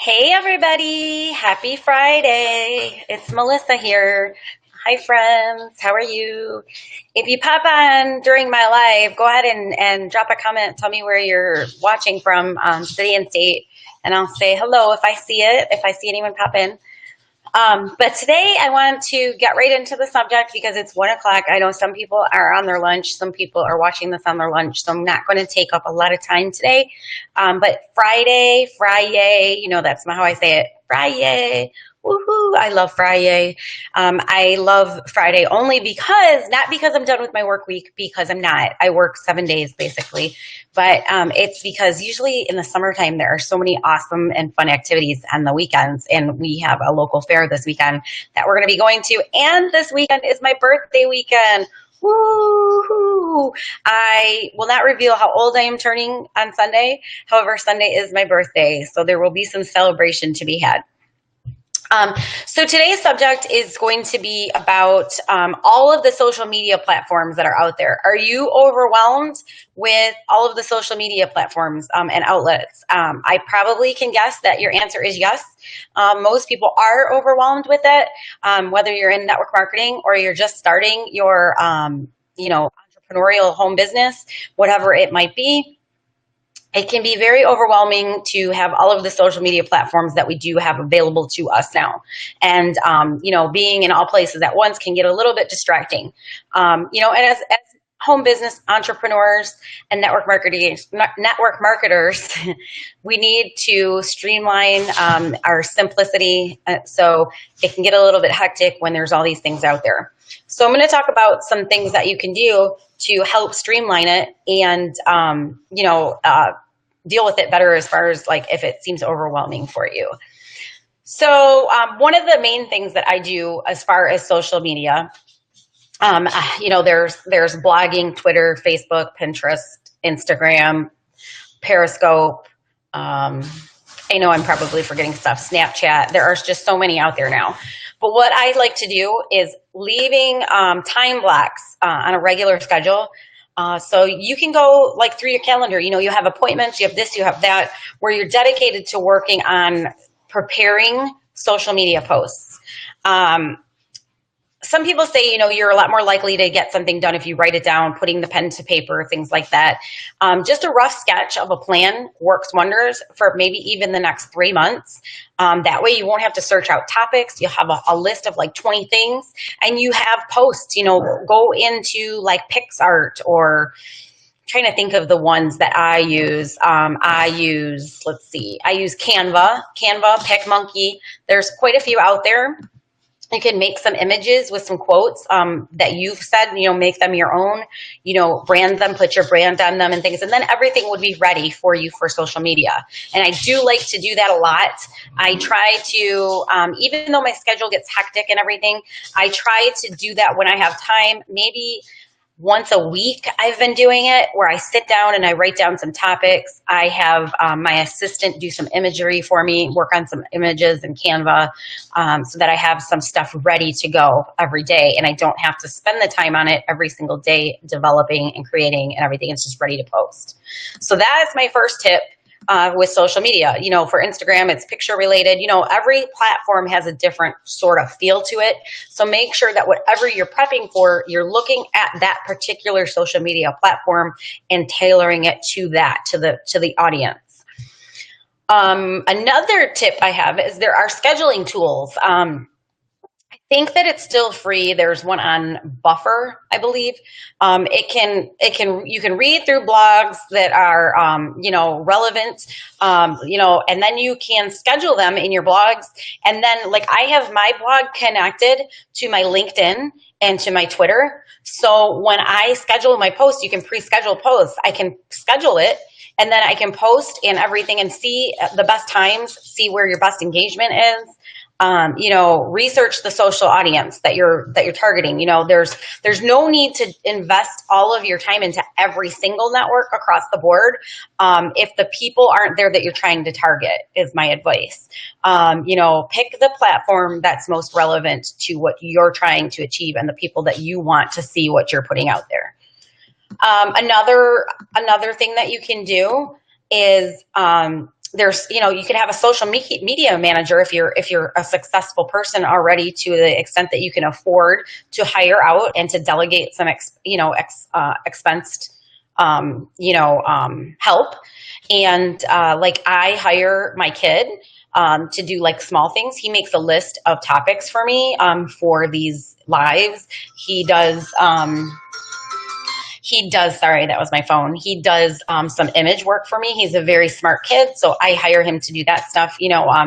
Hey everybody, happy Friday. It's Melissa here. Hi friends, how are you? If you pop on during my live, go ahead and drop a comment. Tell me where you're watching from, city and state, and I'll say hello if I see it, if I see anyone pop in. But today I wanted to get right into the subject because it's 1 o'clock. I know some people are on their lunch, some people are watching this on their lunch, so I'm not going to take up a lot of time today. But Friday, that's how I say it. Friday. Woohoo! I love Friday. I love Friday only not because I'm done with my work week, because I'm not. I work 7 days basically, but it's because usually in the summertime there are so many awesome and fun activities on the weekends, and we have a local fair this weekend that we're going to be going to, and this weekend is my birthday weekend. Woo-hoo. I will not reveal how old I am turning on Sunday. However, Sunday is my birthday, so there will be some celebration to be had. Um, so today's subject is going to be about all of the social media platforms that are out there. Are you overwhelmed with all of the social media platforms and outlets? I probably can guess that your answer is yes. Most people are overwhelmed with it, whether you're in network marketing or you're just starting your, entrepreneurial home business, whatever it might be. It can be very overwhelming to have all of the social media platforms that we do have available to us now. And, being in all places at once can get a little bit distracting. And as home business entrepreneurs and network marketers, we need to streamline our simplicity so it can get a little bit hectic when there's all these things out there. So I'm going to talk about some things that you can do to help streamline it and, deal with it better as far as like if it seems overwhelming for you. So one of the main things that I do as far as social media, there's blogging, Twitter, Facebook, Pinterest, Instagram, Periscope. I know I'm probably forgetting stuff. Snapchat. There are just so many out there now. But what I like to do is leaving time blocks on a regular schedule. So you can go like through your calendar, you have appointments, you have this, you have that, where you're dedicated to working on preparing social media posts. Some people say, you're a lot more likely to get something done if you write it down, putting the pen to paper, things like that. Just a rough sketch of a plan works wonders for maybe even the next 3 months. That way you won't have to search out topics. You'll have a list of like 20 things, and you have posts, go into like PixArt, or I'm trying to think of the ones that I use. I use Canva, PicMonkey. There's quite a few out there. You can make some images with some quotes that you've said, make them your own, brand them, put your brand on them and things. And then everything would be ready for you for social media. And I do like to do that a lot. I try to, even though my schedule gets hectic and everything, I try to do that when I have time, maybe once a week. I've been doing it where I sit down and I write down some topics. I have my assistant do some imagery for me, work on some images in Canva, so that I have some stuff ready to go every day, and I don't have to spend the time on it every single day developing and creating and everything. It's just ready to post. So that is my first tip. With social media, for Instagram, it's picture related. Every platform has a different sort of feel to it. So make sure that whatever you're prepping for, you're looking at that particular social media platform and tailoring it to the audience. Another tip I have is there are scheduling tools. I think that it's still free. There's one on Buffer, I believe. You can read through blogs that are, relevant, and then you can schedule them in your blogs. And then like I have my blog connected to my LinkedIn and to my Twitter. So when I schedule my posts, you can pre-schedule posts. I can schedule it, and then I can post and everything and see the best times, see where your best engagement is. Research the social audience that you're targeting. There's no need to invest all of your time into every single network across the board. If the people aren't there that you're trying to target, is my advice. Pick the platform that's most relevant to what you're trying to achieve and the people that you want to see what you're putting out there. Another thing that you can do is there's, you can have a social media manager if you're a successful person already, to the extent that you can afford to hire out and to delegate some expensed help. And like, I hire my kid to do like small things. He makes a list of topics for me for these lives. He does, sorry, that was my phone. He does some image work for me. He's a very smart kid, so I hire him to do that stuff.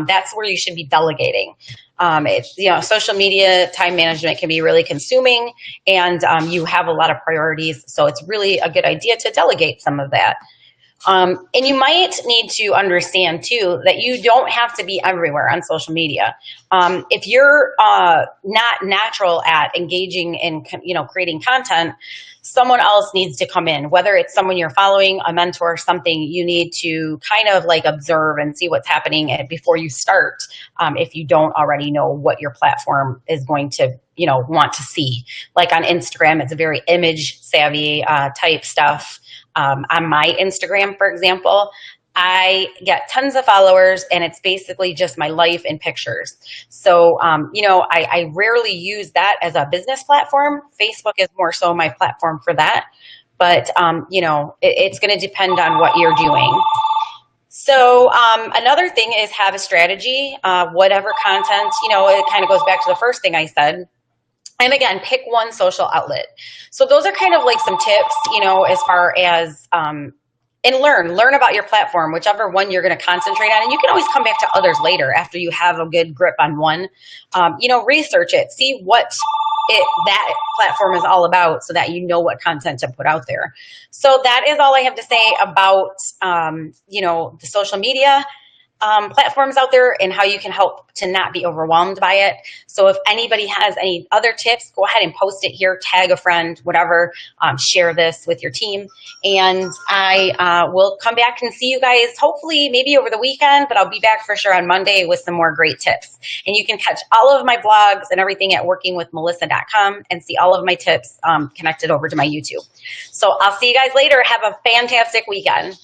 That's where you should be delegating. It's, social media time management can be really consuming, and you have a lot of priorities. So it's really a good idea to delegate some of that. And you might need to understand too that you don't have to be everywhere on social media. If you're not natural at engaging in, creating content, someone else needs to come in, whether it's someone you're following, a mentor, something. You need to kind of like observe and see what's happening before you start. If you don't already know what your platform is going to, want to see. Like on Instagram, it's a very image savvy type stuff. On my Instagram, for example, I get tons of followers, and it's basically just my life and pictures. So, I rarely use that as a business platform. Facebook is more so my platform for that. But, it's going to depend on what you're doing. So another thing is have a strategy, whatever content, it kind of goes back to the first thing I said. And again, pick one social outlet. So those are kind of like some tips, as far as, and learn about your platform, whichever one you're going to concentrate on. And you can always come back to others later after you have a good grip on one. Research it, see what that platform is all about, so that you know what content to put out there. So that is all I have to say about, the social media platforms out there, and how you can help to not be overwhelmed by it. So if anybody has any other tips, go ahead and post it here, tag a friend, whatever, share this with your team. And I will come back and see you guys, hopefully maybe over the weekend, but I'll be back for sure on Monday with some more great tips. And you can catch all of my blogs and everything at workingwithmelissa.com and see all of my tips connected over to my YouTube. So I'll see you guys later. Have a fantastic weekend.